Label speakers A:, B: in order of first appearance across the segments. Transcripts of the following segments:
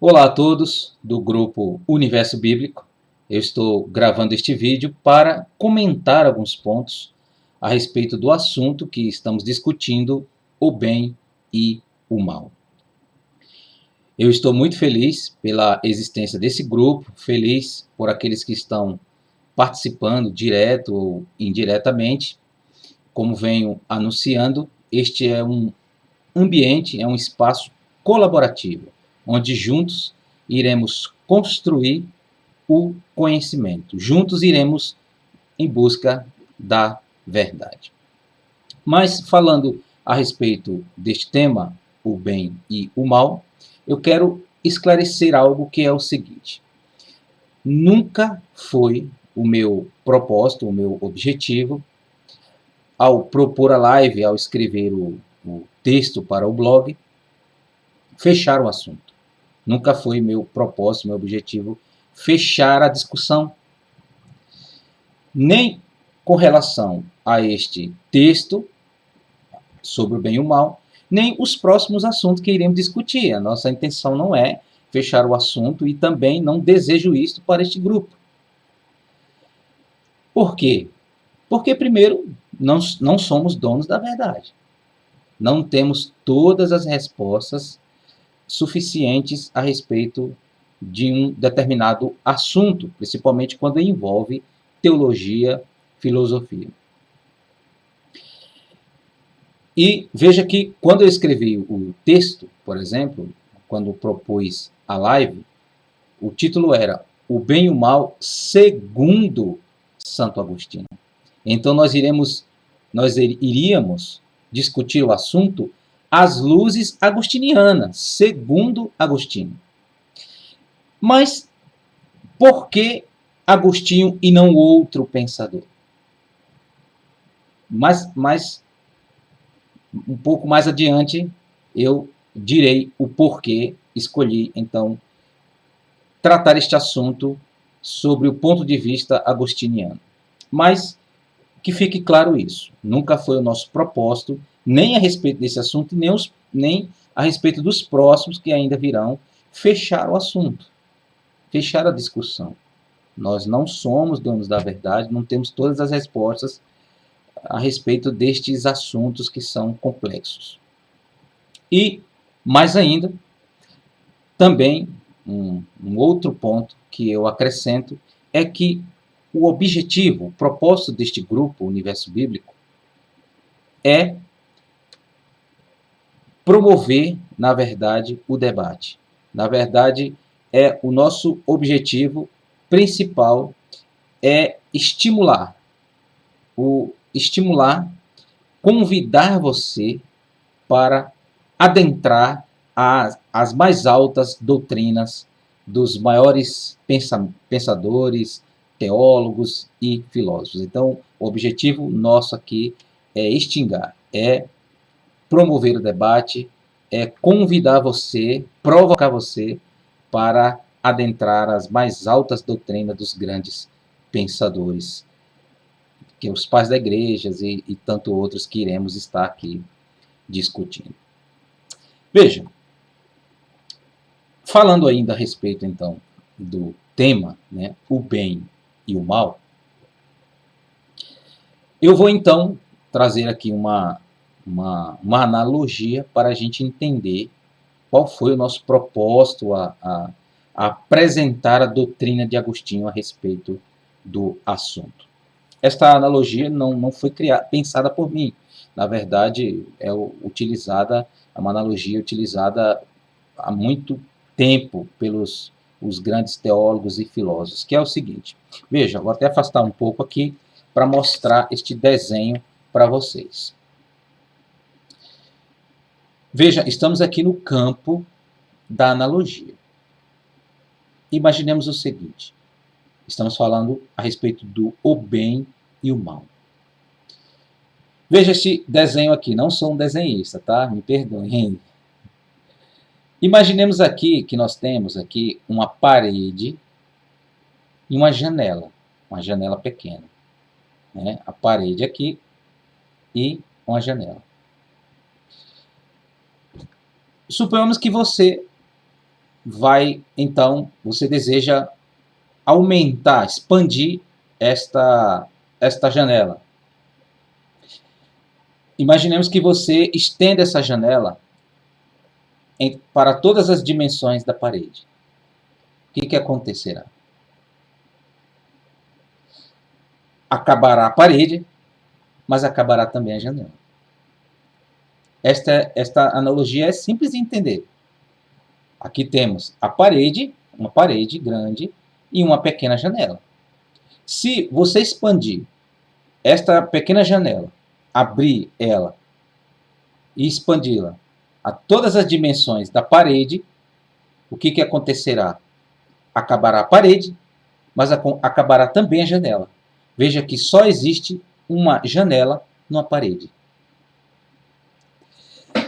A: Olá a todos do grupo Universo Bíblico. Eu estou gravando este vídeo para comentar alguns pontos a respeito do assunto que estamos discutindo, o bem e o mal. Eu estou muito feliz pela existência desse grupo, feliz por aqueles que estão participando direto ou indiretamente. Como venho anunciando, este é um ambiente, é um espaço colaborativo, onde juntos iremos construir o conhecimento. Juntos iremos em busca da verdade. Mas falando a respeito deste tema, o bem e o mal, eu quero esclarecer algo que é o seguinte: nunca foi o meu propósito, o meu objetivo, ao propor a live, ao escrever o texto para o blog, fechar o assunto. Nunca foi meu propósito, meu objetivo, fechar a discussão, nem com relação a este texto sobre o bem e o mal, nem os próximos assuntos que iremos discutir. A nossa intenção não é fechar o assunto e também não desejo isto para este grupo. Por quê? Porque, primeiro, não somos donos da verdade. Não temos todas as respostas suficientes a respeito de um determinado assunto, principalmente quando envolve teologia, filosofia. E veja que quando eu escrevi o texto, por exemplo, quando propus a live, o título era O Bem e o Mal segundo Santo Agostinho. Então nós iríamos discutir o assunto às luzes agostinianas, segundo Agostinho. Mas por que Agostinho e não outro pensador? Mas um pouco mais adiante eu direi o porquê escolhi então tratar este assunto sobre o ponto de vista agostiniano. Mas que fique claro isso, nunca foi o nosso propósito, nem a respeito desse assunto, nem a respeito dos próximos que ainda virão, fechar o assunto, fechar a discussão. Nós não somos donos da verdade, não temos todas as respostas a respeito destes assuntos que são complexos. E, mais ainda, também um outro ponto que eu acrescento é que o objetivo, o propósito deste grupo, o Universo Bíblico, é promover, na verdade, o debate. Na verdade, o nosso objetivo principal é estimular, convidar você para adentrar as mais altas doutrinas dos maiores pensadores, teólogos e filósofos. Então, o objetivo nosso aqui é instigar, é promover o debate, é convidar você, provocar você para adentrar as mais altas doutrinas dos grandes pensadores, que os pais da igreja e tanto outros que iremos estar aqui discutindo. Veja, falando ainda a respeito então do tema, né, o bem e o mal, eu vou então trazer aqui uma analogia para a gente entender qual foi o nosso propósito a apresentar a doutrina de Agostinho a respeito do assunto. Esta analogia não foi pensada por mim. Na verdade, é uma analogia utilizada há muito tempo pelos os grandes teólogos e filósofos, que é o seguinte. Veja, vou até afastar um pouco aqui para mostrar este desenho para vocês. Veja, estamos aqui no campo da analogia. Imaginemos o seguinte, estamos falando a respeito do o bem e o mal. Veja este desenho aqui, não sou um desenhista, tá? Me perdoem. Imaginemos aqui que nós temos aqui uma parede e uma janela pequena, né? A parede aqui e uma janela. Suponhamos que você então, você deseja aumentar, expandir esta janela. Imaginemos que você estenda essa janela para todas as dimensões da parede. O que acontecerá? Acabará a parede, mas acabará também a janela. Esta analogia é simples de entender. Aqui temos a parede, uma parede grande e uma pequena janela. Se você expandir esta pequena janela, abrir ela e expandi-la a todas as dimensões da parede, o que acontecerá? Acabará a parede, mas acabará também a janela. Veja que só existe uma janela numa parede.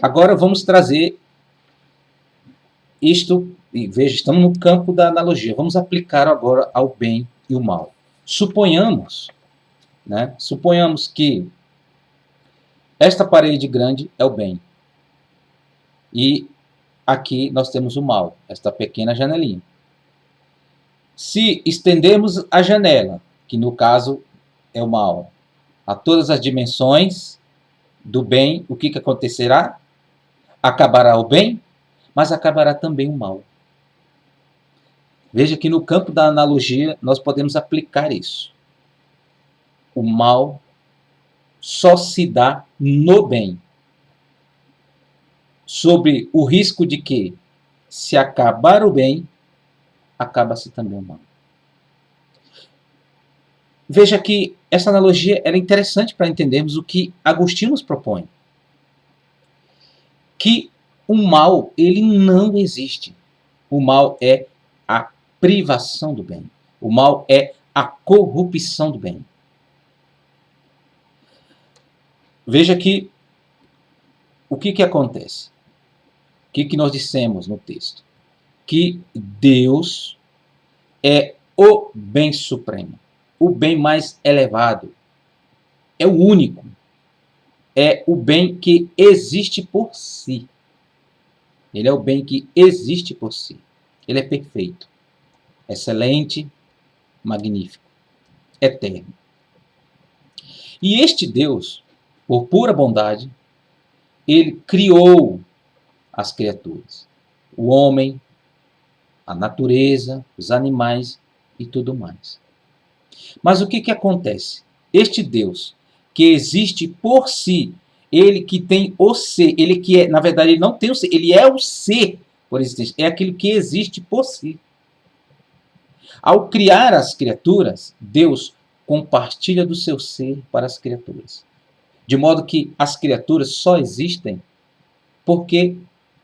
A: Agora vamos trazer isto, e veja, estamos no campo da analogia. Vamos aplicar agora ao bem e o mal. Suponhamos que esta parede grande é o bem. E aqui nós temos o mal, esta pequena janelinha. Se estendermos a janela, que no caso é o mal, a todas as dimensões do bem, o que acontecerá? Acabará o bem, mas acabará também o mal. Veja que no campo da analogia nós podemos aplicar isso. O mal só se dá no bem, sobre o risco de que, se acabar o bem, acaba-se também o mal. Veja que essa analogia é interessante para entendermos o que Agostinho nos propõe. Que o mal, ele não existe. O mal é a privação do bem. O mal é a corrupção do bem. Veja que o que acontece? O que nós dissemos no texto? Que Deus é o bem supremo, o bem mais elevado, é o único, é o bem que existe por si. Ele é o bem que existe por si. Ele é perfeito, excelente, magnífico, eterno. E este Deus, por pura bondade, ele criou as criaturas, o homem, a natureza, os animais e tudo mais. Mas o que acontece? Este Deus, que existe por si, ele que tem o ser, ele que é, na verdade, ele não tem o ser, ele é o ser por existência, é aquilo que existe por si. Ao criar as criaturas, Deus compartilha do seu ser para as criaturas. De modo que as criaturas só existem porque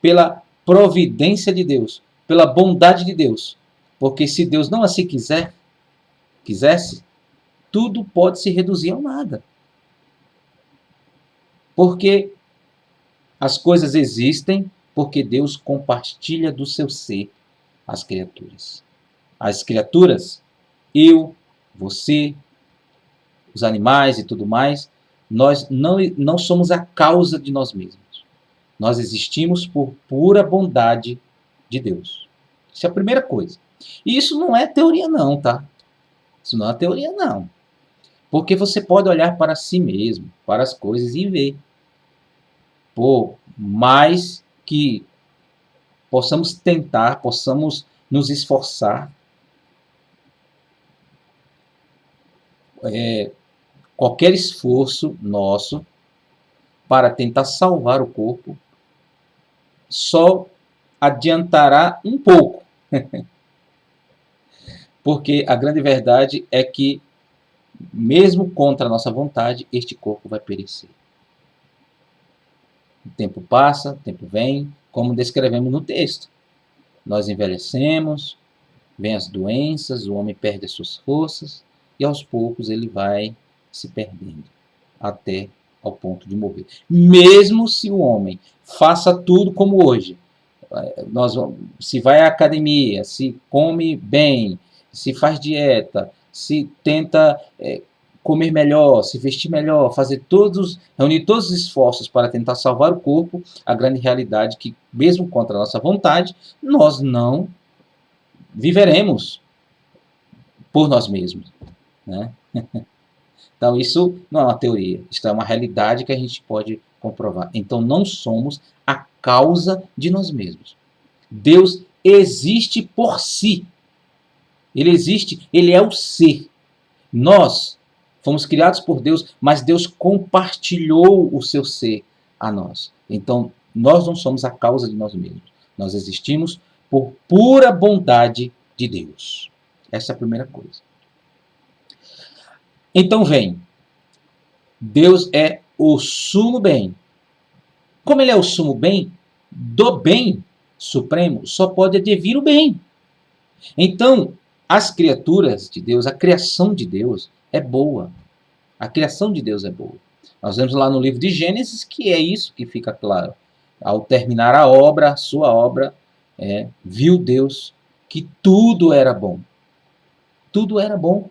A: pela providência de Deus, pela bondade de Deus. Porque se Deus não assim quisesse, tudo pode se reduzir ao nada. Porque as coisas existem porque Deus compartilha do seu ser as criaturas. As criaturas, eu, você, os animais e tudo mais, nós não somos a causa de nós mesmos. Nós existimos por pura bondade de Deus. Isso é a primeira coisa. E isso não é teoria não, tá? Isso não é teoria não. Porque você pode olhar para si mesmo, para as coisas e ver. Por mais que possamos tentar, possamos nos esforçar, qualquer esforço nosso para tentar salvar o corpo só adiantará um pouco. Porque a grande verdade é que, mesmo contra a nossa vontade, este corpo vai perecer. O tempo passa, o tempo vem, como descrevemos no texto. Nós envelhecemos, vêm as doenças, o homem perde as suas forças e aos poucos ele vai se perdendo até ao ponto de morrer. Mesmo se o homem faça tudo como hoje, se vai à academia, se come bem, se faz dieta, se tenta comer melhor, se vestir melhor, reunir todos os esforços para tentar salvar o corpo, a grande realidade é que, mesmo contra a nossa vontade, nós não viveremos por nós mesmos, né? Então isso não é uma teoria, isso é uma realidade que a gente pode comprovar. Então não somos a causa de nós mesmos. Deus existe por si. Ele existe, ele é o ser. Nós fomos criados por Deus, mas Deus compartilhou o seu ser a nós. Então, nós não somos a causa de nós mesmos. Nós existimos por pura bondade de Deus. Essa é a primeira coisa. Então vem, Deus é o sumo bem. Como ele é o sumo bem, do bem supremo só pode advir o bem. Então, as criaturas de Deus, a criação de Deus é boa. A criação de Deus é boa. Nós vemos lá no livro de Gênesis que é isso que fica claro. Ao terminar a obra, a sua obra, viu Deus que tudo era bom. Tudo era bom.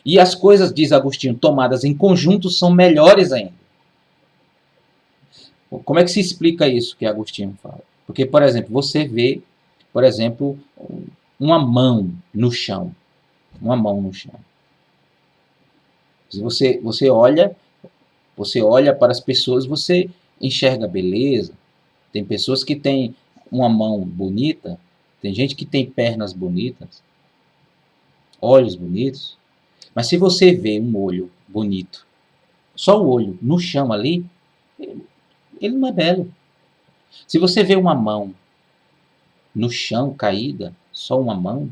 A: E as coisas, diz Agostinho, tomadas em conjunto são melhores ainda. Como é que se explica isso que Agostinho fala? Porque, por exemplo, você vê, por exemplo, uma mão no chão. Uma mão no chão. Se você olha para as pessoas, você enxerga beleza. Tem pessoas que têm uma mão bonita, tem gente que tem pernas bonitas, olhos bonitos. Mas se você vê um olho bonito, só o olho no chão ali, ele não é belo. Se você vê uma mão no chão caída, só uma mão,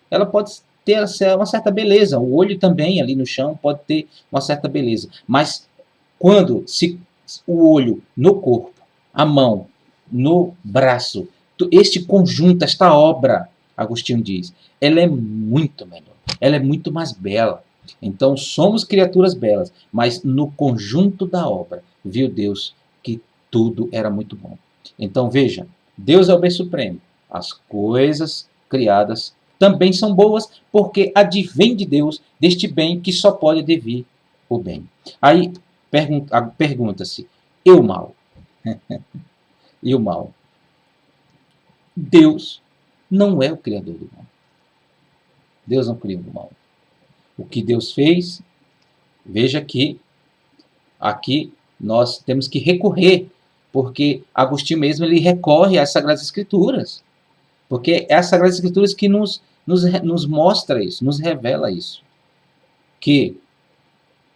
A: ela pode ter uma certa beleza. O olho também ali no chão pode ter uma certa beleza. Mas quando o olho no corpo, a mão no braço, este conjunto, esta obra, Agostinho diz, ela é muito melhor. Ela é muito mais bela. Então somos criaturas belas, mas no conjunto da obra viu Deus que tudo era muito bom. Então veja, Deus é o bem supremo. As coisas criadas também são boas, porque advém de Deus deste bem que só pode devir o bem. Aí pergunta-se, e o mal? E o mal? Deus não é o criador do mal. Deus não criou o mal. O que Deus fez, veja que aqui nós temos que recorrer, porque Agostinho mesmo ele recorre às Sagradas Escrituras. Porque é as Sagradas Escrituras que nos mostra isso, nos revela isso. Que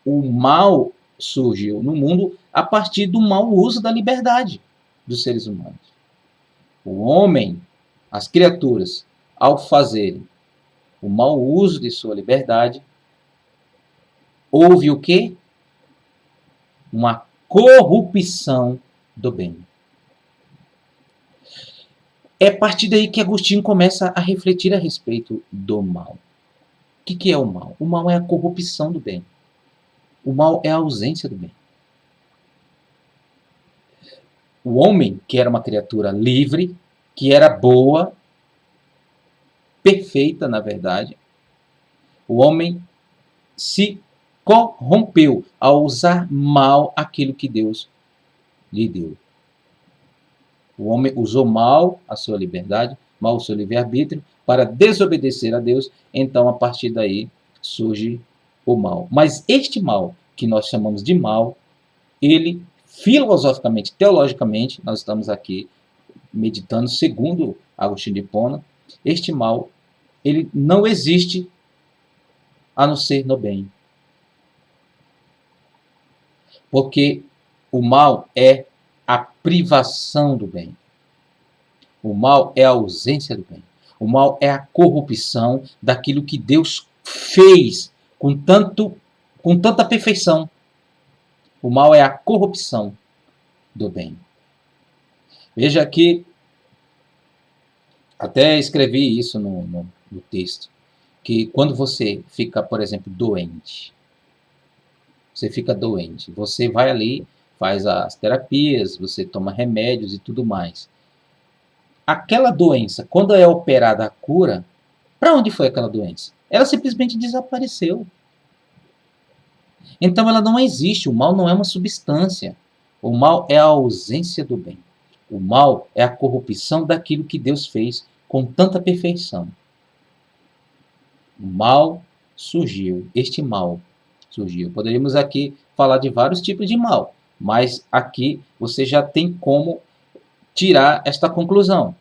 A: o mal surgiu no mundo a partir do mau uso da liberdade dos seres humanos. O homem, as criaturas, ao fazerem o mau uso de sua liberdade, houve o quê? Uma corrupção do bem. É a partir daí que Agostinho começa a refletir a respeito do mal. O que é o mal? O mal é a corrupção do bem. O mal é a ausência do bem. O homem, que era uma criatura livre, que era boa, perfeita, na verdade, o homem se corrompeu ao usar mal aquilo que Deus lhe deu. O homem usou mal a sua liberdade, mal o seu livre-arbítrio, para desobedecer a Deus. Então, a partir daí, surge o mal. Mas este mal, que nós chamamos de mal, ele, filosoficamente, teologicamente, nós estamos aqui meditando segundo Agostinho de Hipona, este mal, ele não existe a não ser no bem. Porque o mal é a privação do bem. O mal é a ausência do bem. O mal é a corrupção daquilo que Deus fez com tanta perfeição. O mal é a corrupção do bem. Veja que até escrevi isso no texto, que quando você fica, por exemplo, doente, você vai ali, faz as terapias, você toma remédios e tudo mais. Aquela doença, quando é operada a cura, para onde foi aquela doença? Ela simplesmente desapareceu. Então ela não existe, o mal não é uma substância. O mal é a ausência do bem. O mal é a corrupção daquilo que Deus fez com tanta perfeição. O mal surgiu, este mal surgiu. Poderíamos aqui falar de vários tipos de mal, mas aqui você já tem como tirar esta conclusão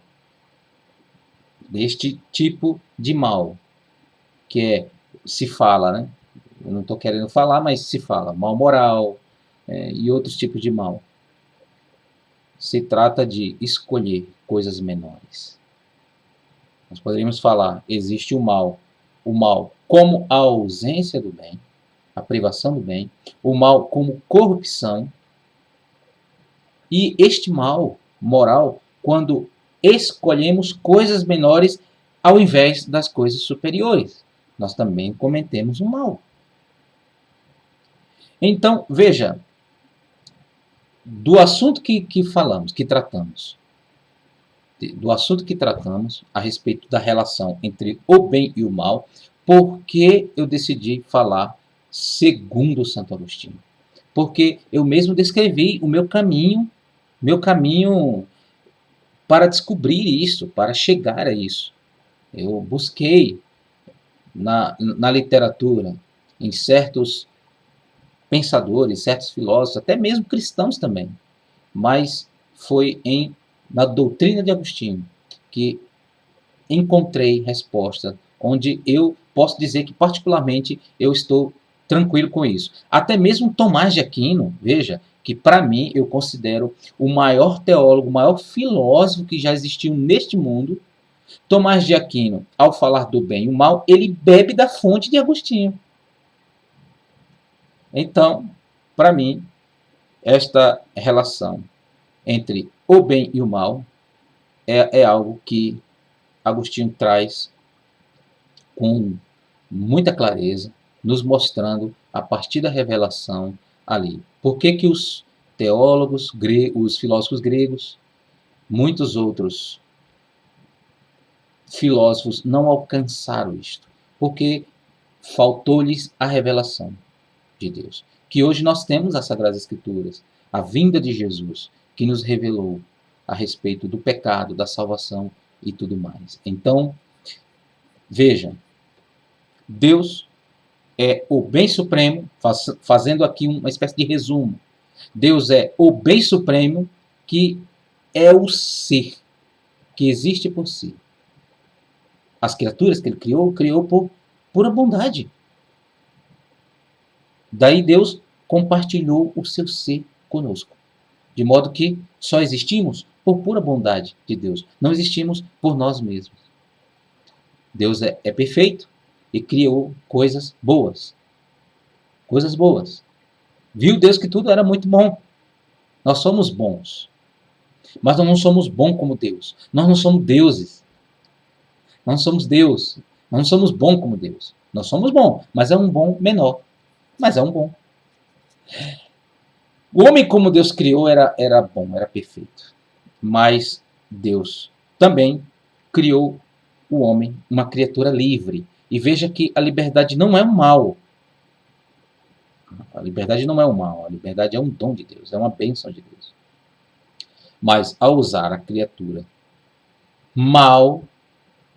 A: deste tipo de mal, que se fala, né? Eu não estou querendo falar, mas se fala mal moral e outros tipos de mal. Se trata de escolher coisas menores. Nós poderíamos falar, existe o mal como a ausência do bem, a privação do bem, o mal como corrupção, e este mal moral quando escolhemos coisas menores ao invés das coisas superiores. Nós também cometemos o mal. Então, veja, do assunto que falamos, que tratamos, a respeito da relação entre o bem e o mal, por que eu decidi falar segundo Santo Agostinho? Porque eu mesmo descrevi o meu caminho para descobrir isso, para chegar a isso. Eu busquei na literatura, em certos pensadores, certos filósofos, até mesmo cristãos também, mas foi na doutrina de Agostinho que encontrei resposta, onde eu posso dizer que particularmente eu estou tranquilo com isso. Até mesmo Tomás de Aquino, veja, que para mim eu considero o maior teólogo, o maior filósofo que já existiu neste mundo. Tomás de Aquino, ao falar do bem e o mal, ele bebe da fonte de Agostinho. Então, para mim, esta relação entre o bem e o mal é algo que Agostinho traz com muita clareza, nos mostrando a partir da revelação ali. Por que os teólogos, os filósofos gregos, muitos outros filósofos não alcançaram isto? Porque faltou-lhes a revelação de Deus. Que hoje nós temos as Sagradas Escrituras, a vinda de Jesus, que nos revelou a respeito do pecado, da salvação e tudo mais. Então, vejam, Deus é o bem supremo, fazendo aqui uma espécie de resumo. Deus é o bem supremo, que é o ser, que existe por si. As criaturas que ele criou por pura bondade. Daí Deus compartilhou o seu ser conosco. De modo que só existimos por pura bondade de Deus. Não existimos por nós mesmos. Deus é perfeito e criou coisas boas. Coisas boas. Viu Deus que tudo era muito bom. Nós somos bons. Mas nós não somos bons como Deus. Nós não somos deuses. Nós não somos Deus. Nós não somos bons como Deus. Nós somos bons, mas é um bom menor. Mas é um bom. O homem como Deus criou era bom, era perfeito. Mas Deus também criou o homem, uma criatura livre. E veja que a liberdade não é um mal. A liberdade não é um mal. A liberdade é um dom de Deus, é uma bênção de Deus. Mas ao usar a criatura mal,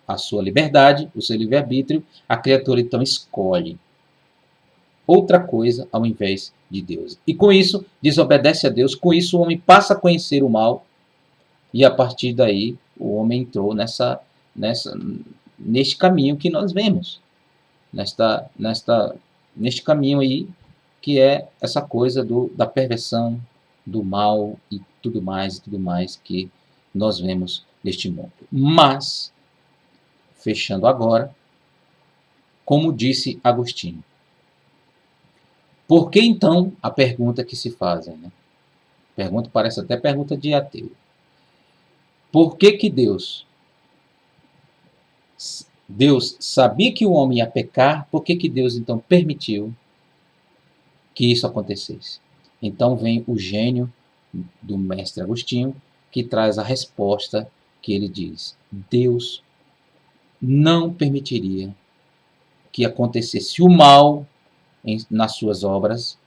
A: a sua liberdade, o seu livre-arbítrio, a criatura então escolhe outra coisa ao invés de Deus. E com isso, desobedece a Deus, com isso o homem passa a conhecer o mal, e a partir daí o homem entrou neste caminho que nós vemos. Neste caminho aí, que é essa coisa da perversão, do mal e tudo mais que nós vemos neste mundo. Mas, fechando agora, como disse Agostinho, por que então a pergunta que se fazem? Né? Pergunta parece até pergunta de ateu. Por que Deus sabia que o homem ia pecar? Por que Deus então permitiu que isso acontecesse? Então vem o gênio do mestre Agostinho, que traz a resposta que ele diz: Deus não permitiria que acontecesse o mal nas suas obras,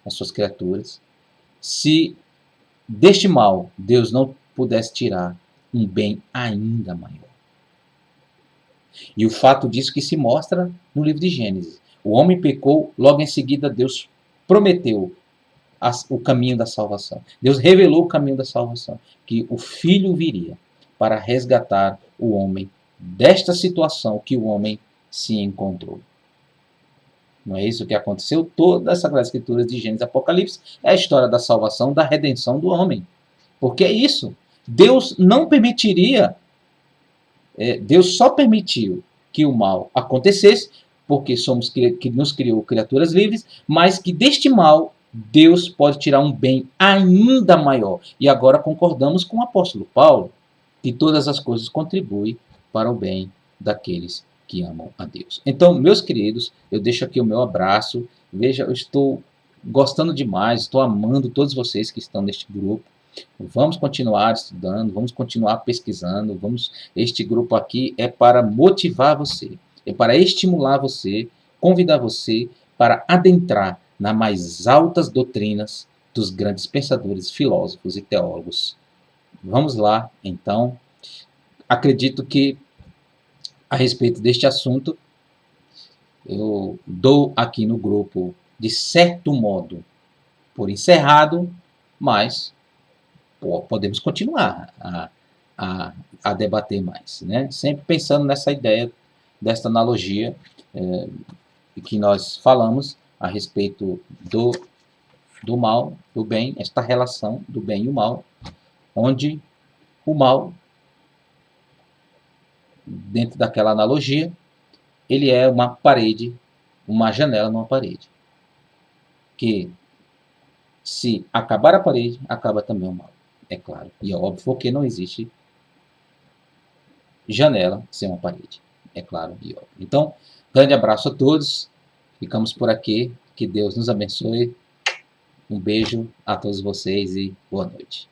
A: nas suas criaturas, se deste mal Deus não pudesse tirar um bem ainda maior. E o fato disso que se mostra no livro de Gênesis. O homem pecou, logo em seguida Deus prometeu o caminho da salvação. Deus revelou o caminho da salvação, que o Filho viria para resgatar o homem desta situação que o homem se encontrou. Não é isso que aconteceu? Toda essa Sagrada Escritura de Gênesis e Apocalipse é a história da salvação, da redenção do homem. Porque é isso. Deus não permitiria, Deus só permitiu que o mal acontecesse, porque que nos criou criaturas livres, mas que deste mal Deus pode tirar um bem ainda maior. E agora concordamos com o apóstolo Paulo, que todas as coisas contribuem para o bem daqueles que amam a Deus. Então, meus queridos, eu deixo aqui o meu abraço. Veja, eu estou gostando demais, estou amando todos vocês que estão neste grupo. Vamos continuar estudando, vamos continuar pesquisando. Este grupo aqui é para motivar você, é para estimular você, convidar você para adentrar nas mais altas doutrinas dos grandes pensadores, filósofos e teólogos. Vamos lá, então. Acredito que, a respeito deste assunto, eu dou aqui no grupo, de certo modo, por encerrado, mas podemos continuar a debater mais, né? Sempre pensando nessa ideia, desta analogia que nós falamos a respeito do mal, do bem, esta relação do bem e o mal, onde o mal, dentro daquela analogia, ele é uma parede, uma janela numa parede. Que se acabar a parede, acaba também o mal. É claro. E é óbvio porque não existe janela sem uma parede. É claro e óbvio. Então, grande abraço a todos. Ficamos por aqui. Que Deus nos abençoe. Um beijo a todos vocês e boa noite.